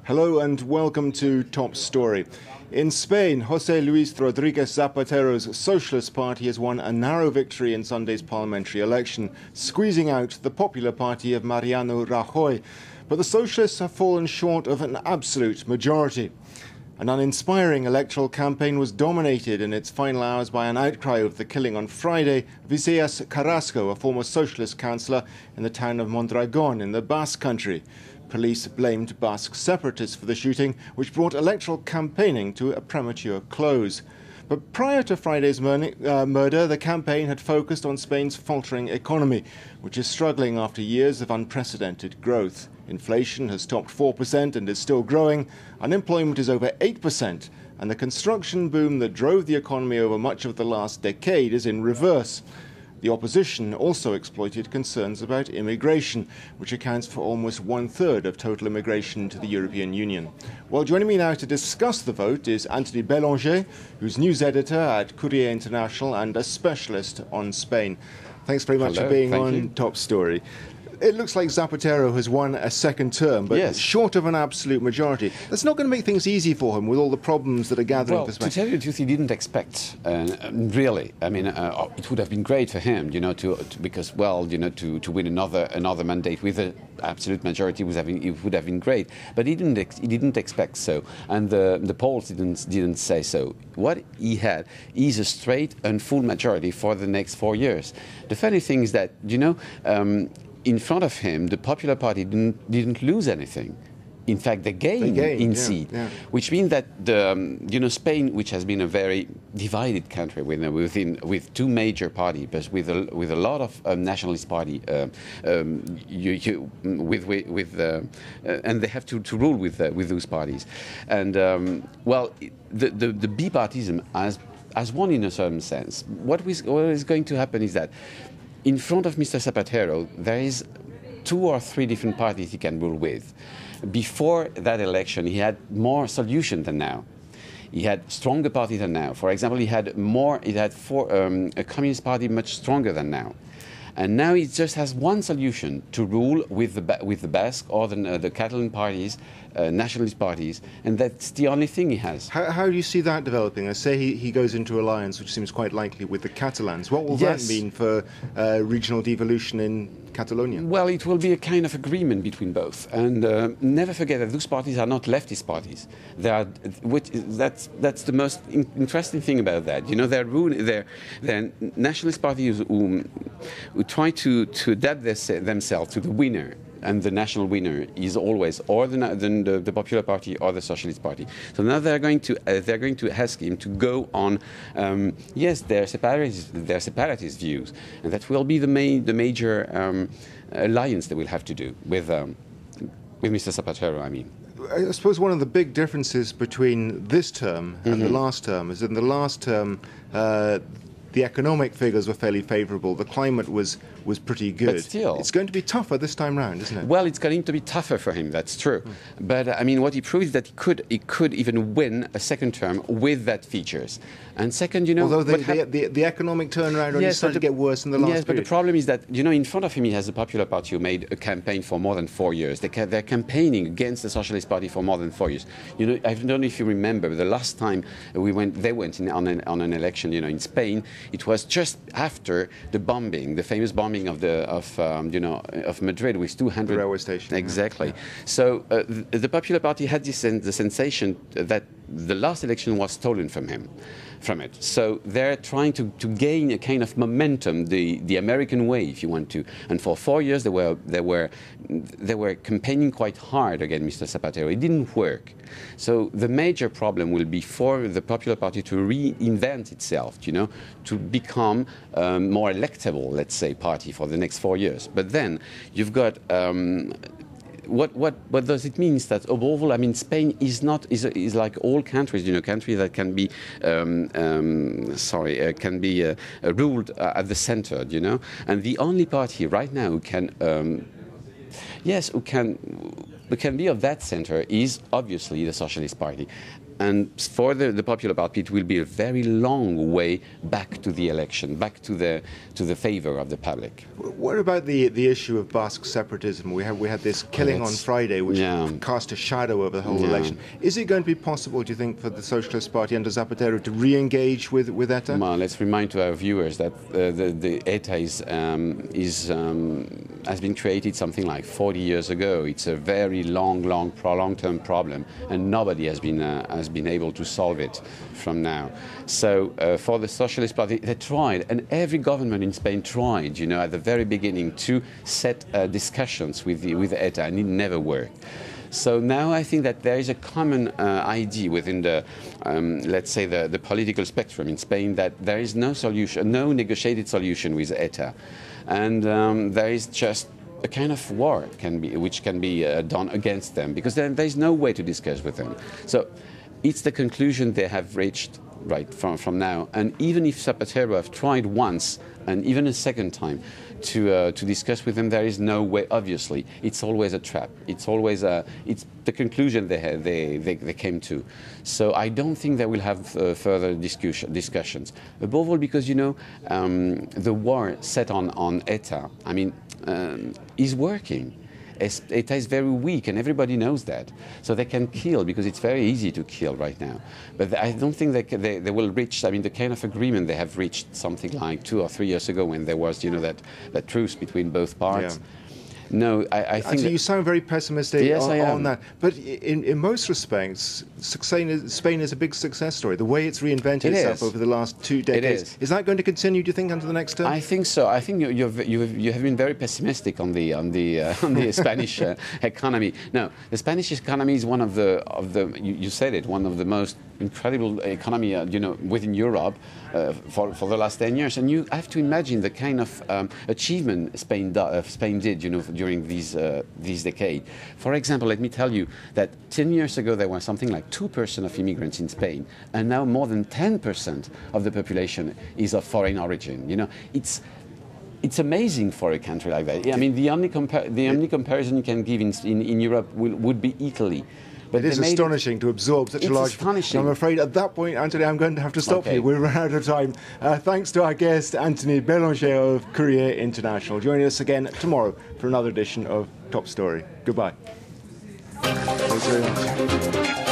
Hello and welcome to Top Story. In Spain, José Luis Rodríguez Zapatero's Socialist Party has won a narrow victory in Sunday's parliamentary election, squeezing out the popular party of Mariano Rajoy. But the Socialists have fallen short of an absolute majority. An uninspiring electoral campaign was dominated in its final hours by an outcry of the killing on Friday of Isaías Carrasco, a former socialist councillor in the town of Mondragón in the Basque Country. Police blamed Basque separatists for the shooting, which brought electoral campaigning to a premature close. But prior to Friday's murder, the campaign had focused on Spain's faltering economy, which is struggling after years of unprecedented growth. Inflation has topped 4% and is still growing, unemployment is over 8%, and the construction boom that drove the economy over much of the last decade is in reverse. The opposition also exploited concerns about immigration, which accounts for almost one-third of total immigration to the European Union. Well, joining me now to discuss the vote is Anthony Bellanger, who's news editor at Courier International and a specialist on Spain. Thanks very much for being on Top Story. It looks like Zapatero has won a second term, but short of an absolute majority. That's not going to make things easy for him with all the problems that are gathering for Spain. To tell you the truth, he didn't expect, really. I mean, it would have been great for him, because to win another mandate with an absolute majority would have been great. But he didn't expect so, and the polls didn't say so. What he had is a straight and full majority for the next 4 years. The funny thing is that, in front of him, the Popular Party didn't lose anything. In fact, they gained in seat, which means that Spain, which has been a very divided country with two major parties, but with a lot of nationalist party, and they have to rule with those parties, and the bipartism has won in a certain sense. What is going to happen is that in front of Mr. Zapatero, there is 2 or 3 different parties he can rule with. Before that election, he had more solutions than now. He had stronger parties than now. For example, he had a communist party much stronger than now. And now he just has one solution to rule with the Basque or the Catalan parties, nationalist parties, and that's the only thing he has. How do you see that developing? I say he goes into alliance, which seems quite likely, with the Catalans. What will that mean for regional devolution in Catalonia? Well, it will be a kind of agreement between both. And never forget that those parties are not leftist parties. That's the most interesting thing about that. They're nationalist parties who try to adapt themselves to the winner. And the national winner is always or the Popular Party or the Socialist Party. So now they're going to ask him to go on, their separatist views, and that will be the major alliance they will have to do with Mr. Zapatero. I mean. I suppose one of the big differences between this term and the last term is in the last term. The economic figures were fairly favourable. The climate was pretty good. But still, it's going to be tougher this time round, isn't it? Well, it's going to be tougher for him. That's true. But I mean, what he proved is that he could even win a second term with that features. And second, although the economic turnaround only started to get worse in the last period. But the problem is that in front of him he has the Popular Party who made a campaign for more than 4 years. They're campaigning against the Socialist Party for more than 4 years. I don't know if you remember the last time they went on an election. In Spain. It was just after the bombing, the famous bombing of Madrid with 200 railway station. Exactly. So the Popular Party had the sensation that the last election was stolen from it. So they're trying to gain a kind of momentum, the American way, if you want to. And for 4 years they were campaigning quite hard against Mr. Zapatero. It didn't work. So the major problem will be for the Popular Party to reinvent itself, to become a more electable, let's say, party for the next 4 years. But then you've got what does it mean? That above all, I mean, Spain is like all countries, countries that can be ruled at the center, and the only party right now who can be of that center is obviously the Socialist Party. And for the Popular Party, it will be a very long way back to the election, back to the favor of the public. What about the issue of Basque separatism? We had this killing on Friday, which cast a shadow over the whole election. Is it going to be possible, do you think, for the Socialist Party under Zapatero to re-engage with ETA? Well, let's remind to our viewers that the ETA has been created something like 40 years ago. It's a very long-term problem, and nobody has been able to solve it from now. So for the Socialist Party, they tried, and every government in Spain tried, at the very beginning to set discussions with ETA, and it never worked. So now I think that there is a common idea within the, let's say, the political spectrum in Spain that there is no solution, no negotiated solution with ETA, and there is just a kind of war which can be done against them, because there is no way to discuss with them. So it's the conclusion they have reached right from now. And even if Zapatero have tried once and even a second time to discuss with them, there is no way. Obviously, it's always a trap. It's always it's the conclusion they came to. So I don't think they will have further discussions. Above all, because the war set on ETA, I mean, is working. ETA is very weak, and everybody knows that. So they can kill, because it's very easy to kill right now. But I don't think they will reach, I mean, the kind of agreement they have reached something like 2 or 3 years ago when there was, that truce between both parts. Yeah. No, I think... So you sound very pessimistic on that. But in most respects, Spain is a big success story. The way it's reinvented itself over the last 2 decades. Is that going to continue, do you think, under the next term? I think so. I think you have been very pessimistic on the Spanish economy. No, the Spanish economy is one of the you said it, one of the most incredible economy within Europe for the last 10 years. And you have to imagine the kind of achievement Spain did, during this decade. For example, let me tell you that 10 years ago there was something like 2% of immigrants in Spain, and now more than 10% of the population is of foreign origin. It's amazing for a country like that. I mean, the only comparison you can give in Europe would be Italy. But it is astonishing to absorb such a large... I'm afraid at that point, Anthony, I'm going to have to stop you. We're out of time. Thanks to our guest, Anthony Bélanger of Courier International. Joining us again tomorrow for another edition of Top Story. Goodbye. Thanks very much.